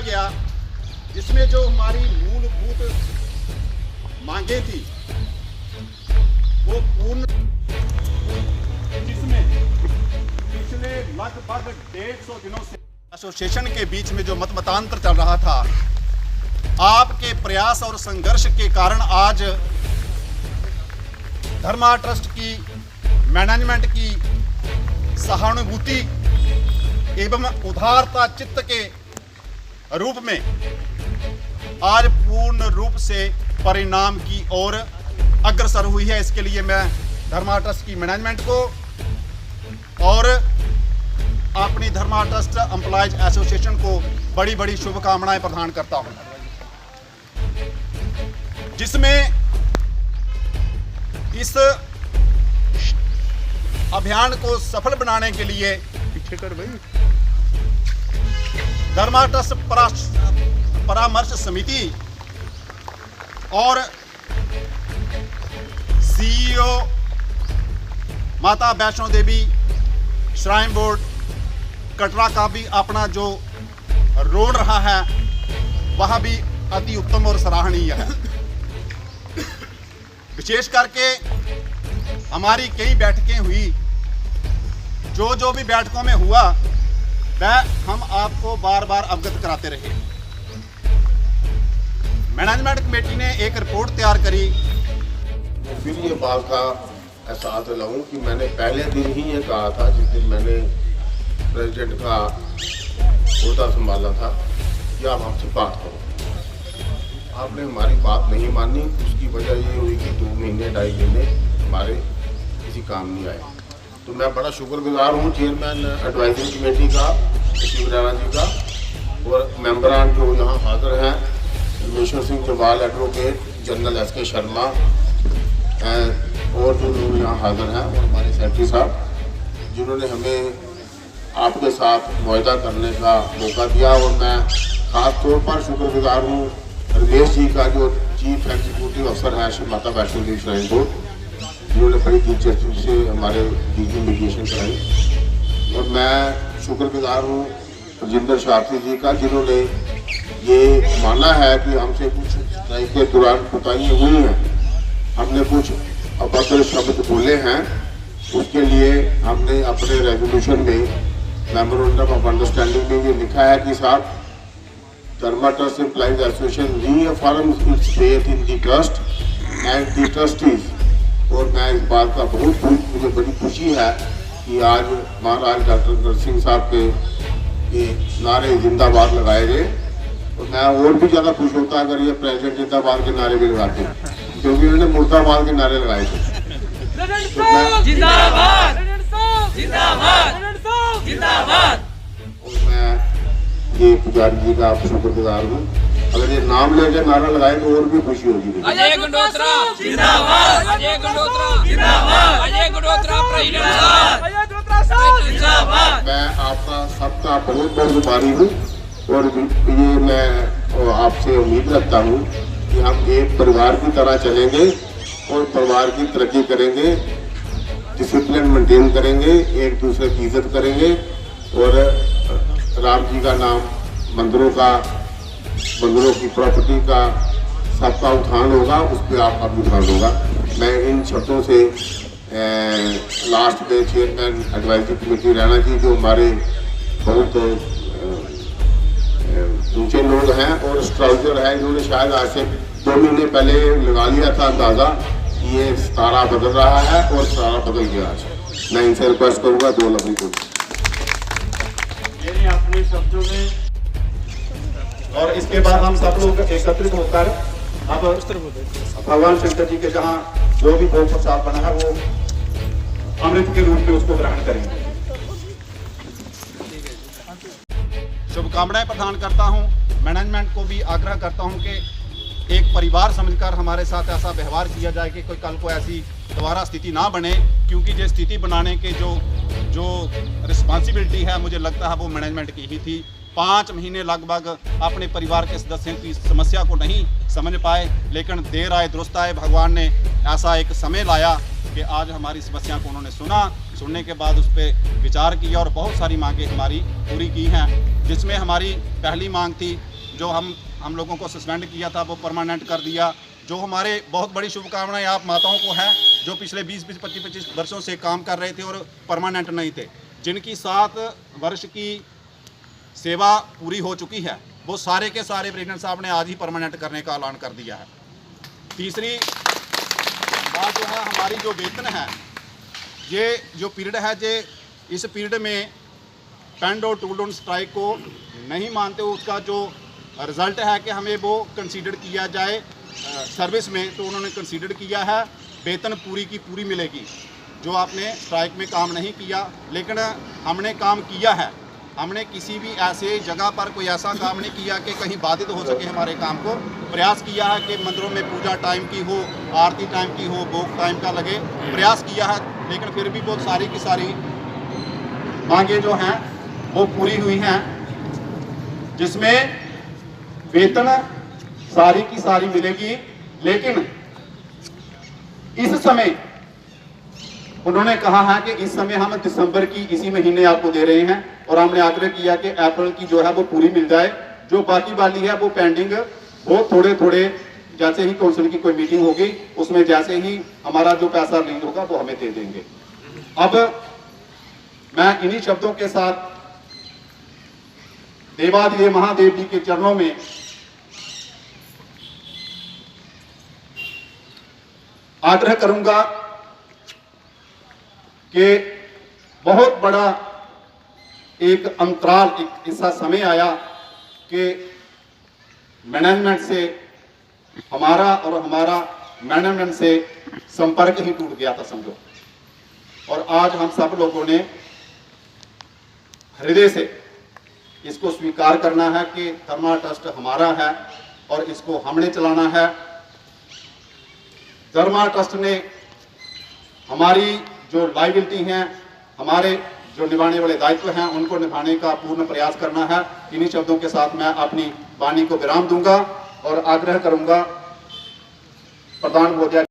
गया, जिसमें जो हमारी मूलभूत मांगे थी वो पूर्ण, जिसमें पिछले लगभग 150 दिनों से एसोसिएशन के बीच में जो मतमतांतर चल रहा था, आपके प्रयास और संघर्ष के कारण आज धर्मा ट्रस्ट की मैनेजमेंट की सहानुभूति एवं उदारता चित्त के रूप में आज पूर्ण रूप से परिणाम की ओर अग्रसर हुई है। इसके लिए मैं धर्मा ट्रस्ट की मैनेजमेंट को और अपनी धर्मा ट्रस्ट एम्प्लॉयज एसोसिएशन को बड़ी बड़ी शुभकामनाएं प्रदान करता हूं, जिसमें इस अभियान को सफल बनाने के लिए पीछे कर भाई धर्मा ट्रस्ट परामर्श समिति और सीईओ माता वैष्णो देवी श्राइन बोर्ड कटरा का भी अपना जो रोल रहा है वह भी अति उत्तम और सराहनीय है। विशेष करके हमारी कई बैठकें हुई, जो भी बैठकों में हुआ वह हम आपको बार बार अवगत कराते रहे। मैनेजमेंट कमेटी ने एक रिपोर्ट तैयार करी। फिर ये बात का एहसास दिलाऊं कि मैंने पहले दिन ही ये कहा था, जिस दिन मैंने प्रेसिडेंट का ओहदा संभाला था, कि आप हमसे बात करो। आपने हमारी बात नहीं मानी। उसकी वजह ये हुई कि 2 महीने 2.5 महीने हमारे किसी काम नहीं आए। तो मैं बड़ा शुक्रगुजार हूँ चेयरमैन एडवाइजरी कमेटी का शिवराना जी का, और मेंबरान जो यहाँ हाजिर हैं, रमेश्वर सिंह जवाल एडवोकेट, जनरल SK शर्मा, और जो लोग यहाँ हाजिर हैं, और हमारे सेक्रेटरी साहब, जिन्होंने हमें आपके साथ मुआहदा करने का मौका दिया। और मैं ख़ास तौर पर शुक्रगुजार हूँ रमेश जी का, जो चीफ एग्जीक्यूटिव अफसर है श्री माता वैष्णो देवी श्राइन बोर्ड, जिन्होंने बड़ी दिलचस्पी से हमारे डीजी मीडिएशन कराई। और मैं शुक्रगुजार हूँ राजेंद्र शास्त्री जी का, जिन्होंने ये माना है कि हमसे कुछ स्ट्राइक के दौरान कोताहियां हुई हैं, हमने कुछ अभद्र शब्द बोले हैं, उसके लिए हमने अपने रेजोल्यूशन में मेमोरेंडम ऑफ अंडरस्टैंडिंग में ये लिखा है कि साहब, Dharma trust employees association reaffirms its faith in the trust and the trustees. और मैं इस बात का मुझे बड़ी खुशी है कि आज महाराज डॉक्टर कर सिंह साहब के ये नारे जिंदाबाद लगाए गए। और मैं और भी ज़्यादा खुश होता अगर ये प्रेसिडेंट जिंदाबाद के नारे भी लगाते, क्योंकि उन्होंने मुर्दाबाद के नारे लगाए थे। और मैं ये पुजारी जी का आप शुक्रगुजार हूँ। अगर ये नाम लेके नारा लगाए तो और भी खुशी होगी। अजय गंडोत्रा जिंदाबाद, अजय गंडोत्रा जिंदाबाद, अजय गंडोत्रा जिंदाबाद। मैं आपका सबका बहुत बहुत आभारी हूँ, और ये मैं आपसे उम्मीद रखता हूँ कि हम एक परिवार की तरह चलेंगे और परिवार की तरक्की करेंगे, डिसिप्लिन मेंटेन करेंगे, एक दूसरे की इज्जत करेंगे, और राम जी का नाम, मंदिरों की प्रॉपर्टी का सबका उत्थान होगा, उस पर आपका भी उत्थान होगा। मैं इन शब्दों से लास्ट में chairman advisory committee Rana ji, जो हमारे बहुत ऊंचे लोग हैं और स्ट्राउजर हैं, इन्होंने शायद आज से 2 महीने पहले लगा लिया था अंदाज़ा कि ये सितारा बदल रहा है, और सितारा बदल गया आज। मैं इनसे रिक्वेस्ट करूँगा 2 लफ्ज़ को मेरे अपने शब्दों में, और इसके बाद हम सब लोग एकत्रित होकर अब भगवान शंकर जी के जहाँ जो भी भोग प्रसाद बना है वो अमृत के रूप में उसको ग्रहण करेंगे। शुभकामनाएं प्रदान करता हूं। मैनेजमेंट को भी आग्रह करता हूं कि एक परिवार समझकर हमारे साथ ऐसा व्यवहार किया जाए कि कोई कल को ऐसी दोबारा स्थिति ना बने, क्योंकि ये स्थिति बनाने के जो रिस्पॉन्सिबिलिटी है, मुझे लगता है वो मैनेजमेंट की ही थी। 5 महीने लगभग अपने परिवार के सदस्यों की समस्या को नहीं समझ पाए, लेकिन देर आए दुरुस्त आए, भगवान ने ऐसा एक समय लाया कि आज हमारी समस्या को उन्होंने सुनने के बाद उस पर विचार किया और बहुत सारी मांगें हमारी पूरी की हैं, जिसमें हमारी पहली मांग थी जो हम लोगों को सस्पेंड किया था वो परमानेंट कर दिया। जो हमारे बहुत बड़ी शुभकामनाएं आप माताओं को है जो पिछले 20-25 वर्षों से काम कर रहे थे और परमानेंट नहीं थे, जिनकी 7 वर्ष की सेवा पूरी हो चुकी है, वो सारे के सारे प्रेसिडेंट साहब ने आज ही परमानेंट करने का ऐलान कर दिया है। तीसरी बात जो है, हमारी जो वेतन है, ये जो पीरियड है, ये इस पीरियड में पेंड और टूल ऑन स्ट्राइक को नहीं मानते, उसका जो रिज़ल्ट है कि हमें वो कंसीडर किया जाए सर्विस में, तो उन्होंने कंसीडर किया है वेतन पूरी की पूरी मिलेगी। जो आपने स्ट्राइक में काम नहीं किया, लेकिन हमने काम किया है। हमने किसी भी ऐसे जगह पर कोई ऐसा काम नहीं किया कि कहीं बाधित हो सके हमारे काम को। प्रयास किया है कि मंदिरों में पूजा टाइम की हो, आरती टाइम की हो, भोग टाइम का लगे, प्रयास किया है, लेकिन फिर भी वो सारी की सारी मांगे जो हैं वो पूरी हुई हैं, जिसमें वेतन सारी की सारी मिलेगी। लेकिन इस समय उन्होंने कहा है कि इस समय हम दिसंबर की इसी महीने आपको दे रहे हैं, और हमने आग्रह किया कि अप्रैल की जो है वो पूरी मिल जाए। जो बाकी वाली है वो पेंडिंग, वो थोड़े थोड़े जैसे ही काउंसिल की कोई मीटिंग होगी उसमें जैसे ही हमारा जो पैसा रिलीज होगा वो हमें दे देंगे। अब मैं इन्हीं शब्दों के साथ देवादिदेव महादेव जी के चरणों में आग्रह करूंगा कि बहुत बड़ा एक अंतराल, एक ऐसा समय आया कि मैनेजमेंट से हमारा और हमारा मैनेजमेंट से संपर्क ही टूट गया था समझो। और आज हम सब लोगों ने हृदय से इसको स्वीकार करना है कि धर्मा ट्रस्ट हमारा है और इसको हमने चलाना है। धर्मा ट्रस्ट ने हमारी जो लायबिलिटी हैं, हमारे जो निभाने वाले दायित्व हैं, उनको निभाने का पूर्ण प्रयास करना है। इन्हीं शब्दों के साथ मैं अपनी वाणी को विराम दूंगा और आग्रह करूंगा प्रधान महोदया